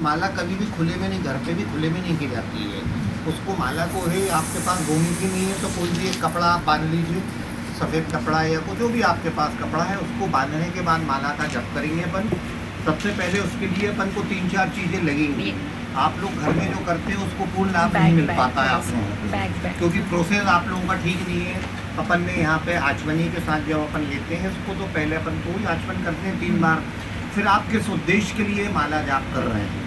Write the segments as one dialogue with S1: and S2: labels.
S1: माला कभी भी खुले में नहीं, घर पे भी खुले में नहीं की जाती है। उसको माला को है आपके पास धोने की नहीं है तो कोई भी एक कपड़ा आप बांध लीजिए, सफ़ेद कपड़ा या कोई जो भी आपके पास कपड़ा है, उसको बांधने के बाद माला का जप करेंगे अपन। सबसे पहले उसके लिए अपन को 3-4 चीज़ें लगेंगी। आप लोग घर में जो करते हैं उसको पूर्ण लाभ नहीं मिल पाता है आप लोगों को, क्योंकि प्रोसेस आप लोगों का ठीक नहीं है। अपन ने यहाँ पे आचमनी के साथ जब अपन लेते हैं उसको, तो पहले अपन को ही आचमन करते हैं 3 बार। फिर आप किस उद्देश्य के लिए माला जाप कर रहे हैं,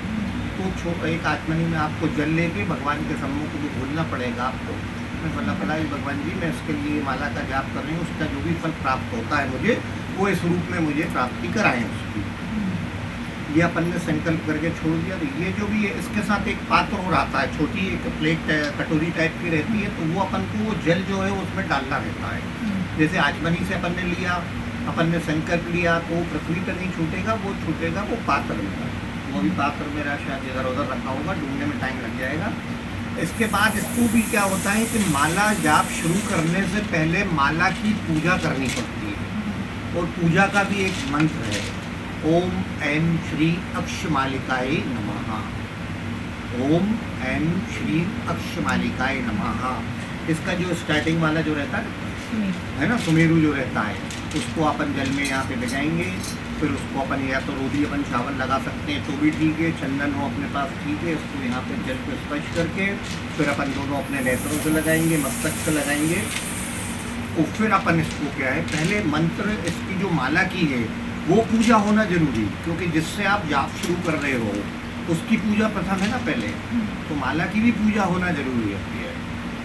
S1: तो एक आचमनी में आपको जल लेके भगवान के सम्मुख को बोलना पड़ेगा आपको। मैं बोला भगवान जी, मैं इसके लिए माला का जाप कर रही हूँ, उसका जो भी फल प्राप्त होता है मुझे, वो इस रूप में मुझे प्राप्ति कराएं उसकी। ये अपन ने संकल्प करके छोड़ दिया। तो ये जो भी है इसके साथ एक पात्र और आता है, छोटी एक प्लेट कटोरी टाइप की रहती है, तो वो अपन को वो जल जो है उसमें डालना रहता है। जैसे आचमनी से अपन ने लिया, अपन ने संकल्प लिया, तो वो पृथ्वी पर नहीं छूटेगा, वो छूटेगा वो पात्र में। वो भी पात्र मेरा शायद इधर उधर रखा होगा, ढूंढने में टाइम लग जाएगा। इसके बाद इसको भी क्या होता है कि माला जाप शुरू करने से पहले माला की पूजा करनी पड़ती है, और पूजा का भी एक मंत्र है, ओम ऐं श्री अक्षमालिकाय नमः। ओम ऐं श्री अक्षमालिकाय नमः। इसका जो स्टार्टिंग वाला जो रहता है ना, सुमेरु जो रहता है, उसको अपन जल में यहाँ पे भिजाएंगे। फिर उसको अपन या तो रोधी अपन चावल लगा सकते हैं तो भी ठीक है, चंदन हो अपने पास ठीक है। उसको यहाँ पे जल पे स्पर्श करके फिर अपन दोनों अपने नेत्रों से लगाएंगे, मस्तक से लगाएंगे। और फिर अपन इसको क्या है, पहले मंत्र इसकी जो माला की है वो पूजा होना जरूरी, क्योंकि जिससे आप जाप शुरू कर रहे हो उसकी पूजा प्रथम है ना पहले, तो माला की भी पूजा होना जरूरी होती है।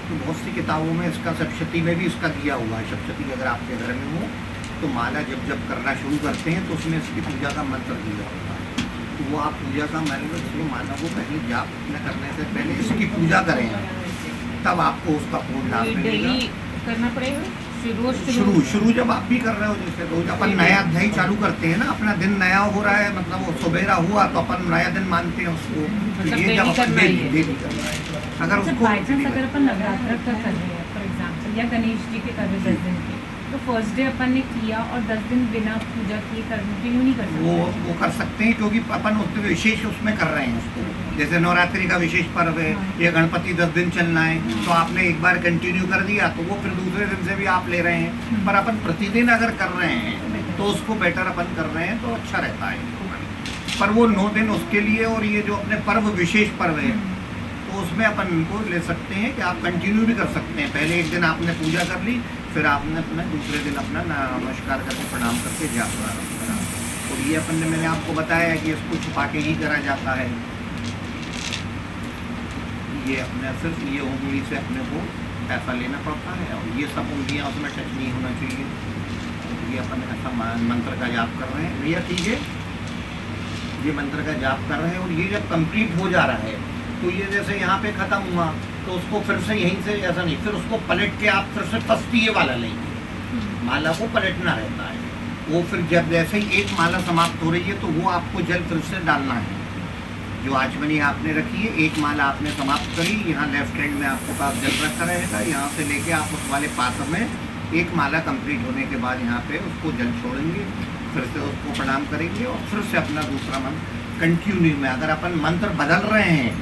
S1: तो बहुत सी किताबों में इसका, सप्तशती में भी इसका दिया हुआ है। सप्तशती अगर आपके घर में हो तो माला जब जब करना शुरू करते हैं तो उसमें इसकी पूजा का मंत्र दिया होता है। तो वो आप पूजा का मंत्र इसलिए माला को पहले जाप न करने से पहले इसकी पूजा करें, तब आपको उसका पूर्ण लाभ मिलेगा।
S2: करना पड़ेगा
S1: शुरू जब आप भी कर रहे हो, जैसे तो अपन नया अध्याय चालू करते हैं ना, अपना दिन नया हो रहा है, मतलब वो सुबेरा हुआ तो अपन नया दिन मानते हैं उसको।
S2: मतलब
S1: ये जब अपन डेली करना है, अगर उसको
S2: अगर अपन नवरात्र का कर रहे हैं फॉर एग्जाम्पल, या गणेश जी के कर रहे 10 दिन के, तो फर्स्ट डे अपन ने किया और 10 दिन बिना पूजा किए कंटिन्यू नहीं कर सकते।
S1: वो कर सकते हैं, क्योंकि अपन उसमें विशेष उसमें कर रहे हैं उसको। जैसे नवरात्रि का विशेष पर्व है, या गणपति 10 दिन चलना है, तो आपने एक बार कंटिन्यू कर दिया तो वो फिर दूसरे दिन से भी आप ले रहे हैं। पर अपन प्रतिदिन अगर कर रहे हैं तो उसको बेटर अपन कर रहे हैं तो अच्छा रहता है। पर वो 9 दिन उसके लिए, और ये जो अपने पर्व विशेष पर्व है तो उसमें अपन उनको ले सकते हैं कि आप कंटिन्यू भी कर सकते हैं। पहले एक दिन आपने पूजा कर ली, फिर आपने अपना दूसरे दिन अपना नमस्कार करके प्रणाम करके जाप करा। और ये अपन ने, मैंने आपको बताया कि इसको छुपा के ही करा जाता है। ये अपने सिर्फ ये उंगली से अपने को ऐसा लेना पड़ता है, और ये सब उंगलियाँ उसमें टच नहीं होना चाहिए। ये अपन ऐसा मंत्र का जाप कर रहे हैं भैया, ठीक है, ये मंत्र का जाप कर रहे हैं। और ये जब कंप्लीट हो जा रहा है तो ये जैसे यहाँ पे ख़त्म हुआ तो उसको फिर से यहीं से ऐसा नहीं, फिर उसको पलट के आप फिर से फर्स्ट ये वाला लेंगे। माला को पलटना रहता है। वो फिर जब जैसे ही एक माला समाप्त हो रही है तो वो आपको जल फिर से डालना है। जो आचमनी आपने रखी है, एक माला आपने समाप्त करी, यहाँ लेफ्ट हैंड में आपके पास जल रखा रहेगा, यहाँ से लेके आप उस वाले पात्र में एक माला कंप्लीट होने के बाद यहाँ पे उसको जल छोड़ेंगे, फिर से उसको प्रणाम करेंगे, और फिर से अपना दूसरा मंत्र कंटिन्यू में। अगर अपन मंत्र बदल रहे हैं,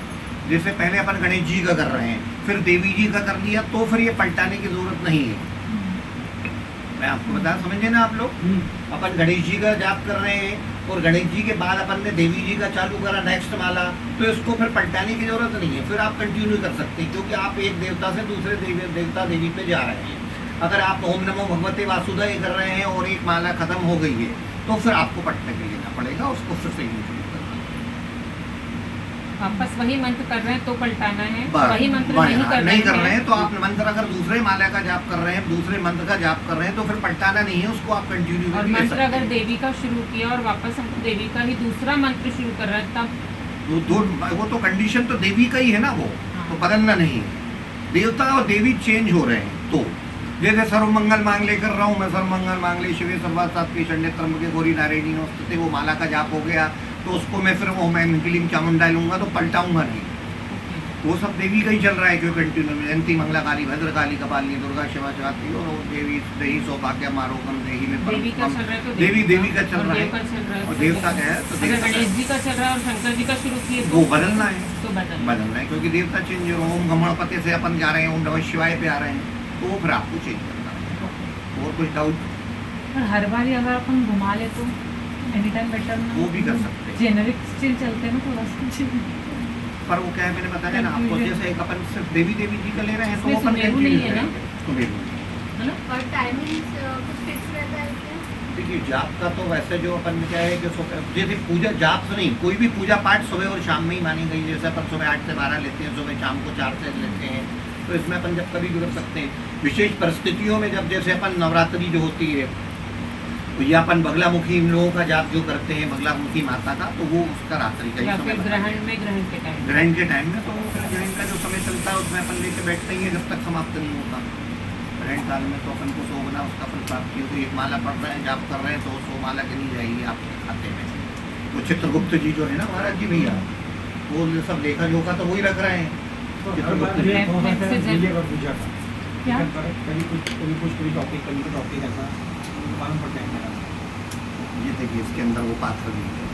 S1: जैसे पहले अपन गणेश जी का कर रहे हैं, फिर देवी जी का कर लिया, तो फिर ये पलटाने की जरूरत नहीं है। मैं आपको बता, समझे ना आप लोग। अपन गणेश जी का जाप कर रहे हैं और गणेश जी के बाद अपन ने देवी जी का चालू करा नेक्स्ट माला, तो इसको फिर पलटाने की जरूरत नहीं है। फिर आप कंटिन्यू कर सकते हैं, क्योंकि आप एक देवता से दूसरे देवता देवी पे जा रहे हैं। अगर आप ओम नमो भगवते वासुदेवाय कर रहे हैं और एक माला खत्म हो गई है, तो फिर आपको पलटने के लेना पड़ेगा, उसको फिर से यूज करना।
S2: वापस वही मंत्र कर रहे हैं तो पलटाना है, वही मंत्र नहीं कर रहे हैं
S1: तो आप मंत्र अगर दूसरे माला का जाप कर रहे हैं, दूसरे मंत्र का जाप कर रहे हैं, तो फिर पलटाना नहीं है, उसको आप कंटिन्यू।
S2: और मंत्र अगर देवी का शुरू किया और वापस हम देवी का ही दूसरा मंत्र शुरू कर रहे हैं, तब
S1: वो तो कंडीशन तो देवी का ही है ना, वो तो बदलना नहीं है। देवता और देवी चेंज हो रहे हैं। तो जैसे सर्वमंगल मांगले कर रहा हूँ मैं, सर्वमंगल मांगले शिवे सर्वार्थ सात्विके शरण्ये त्र्यंबके गौरी नारायणी नमोस्तुते, वो माला का जाप हो गया, तो उसको मैं फिर वो मैं क्लीम चामुंडा लूँगा तो पलटाऊँगा नहीं। वो सब देवी का ही चल रहा है, क्यों कंटिन्यू में जयंती मंगला काली भद्र काली कपालिनी दुर्गा शिवा शिवात्री और वो देवी देही सौभाग्य मारोगम देही में
S2: देवी का चल रहा है तो
S1: देवी का चल रहा
S2: देव का
S1: है
S2: चल रहा है
S1: और देवता का है तो
S2: अगर
S1: देवता
S2: गणेश जी का चल रहा है और शंकर जी का शुरू किए
S1: वो बदलना है,
S2: तो
S1: बदलना है क्योंकि देवता चेंज हो, ओम गमणपति से अपन जा रहे हैं ओम नमः शिवाय पे आ रहे हैं, तो वो फिर आपको चेंज करना है। और कुछ डाउट?
S2: पर हर बार अगर अपन घुमा ले तो एनी टाइम बेटर ना,
S1: वो भी कर सकते हैं।
S2: जेनरिक स्टिल चलते हैं ना थोड़ा सा।
S1: पर वो क्या है, मैंने बताया ना आपको, जैसे एक अपन सिर्फ देवी देवी जी का ले रहे हैं तो वो
S2: इसमें
S1: अपन
S2: सुमेरु नहीं है ना?
S1: सुमेरु
S2: है ना?
S3: और टाइमिंग कुछ फिक्स रहता है क्या?
S1: देखिए जाप का तो वैसे जो अपन क्या है कि जैसे पूजा जाप से नहीं, कोई भी पूजा पाठ सुबह और शाम में ही मानी गई। जैसे अपन सुबह 8 से 12 लेते हैं, सुबह शाम को 4 से लेते हैं, तो इसमें अपन जब कभी भी कर सकते हैं। विशेष परिस्थितियों में जब जैसे अपन नवरात्रि जो होती है तो या अपन बगलामुखी इन लोगों का जाप जो करते हैं बगलामुखी माता का, तो वो उसका रात्रि का ही
S2: या
S1: समय
S2: फिर
S1: बताया
S2: ग्रहण में ग्रहण के टाइम
S1: ग्रहण के टाइम में, तो फिर ग्रहण का जो समय चलता है उसमें अपन लेके बैठते ही हैं जब तक समाप्त नहीं होता। ग्रहण काल में तो अपन को सोना उसका फल प्राप्ति हो, तो एक माला पढ़ रहे हैं जाप कर रहे हैं तो 100 माला गिनी जाएगी आपके खाते में। वो चित्रगुप्त जी जो है ना महाराज जी भैया, वो सब लेखा जोखा तो वही रख रहे हैं। चित्रगुप्त जी
S2: क्या?
S1: ये देखिए इसके अंदर वो पात्र भी है।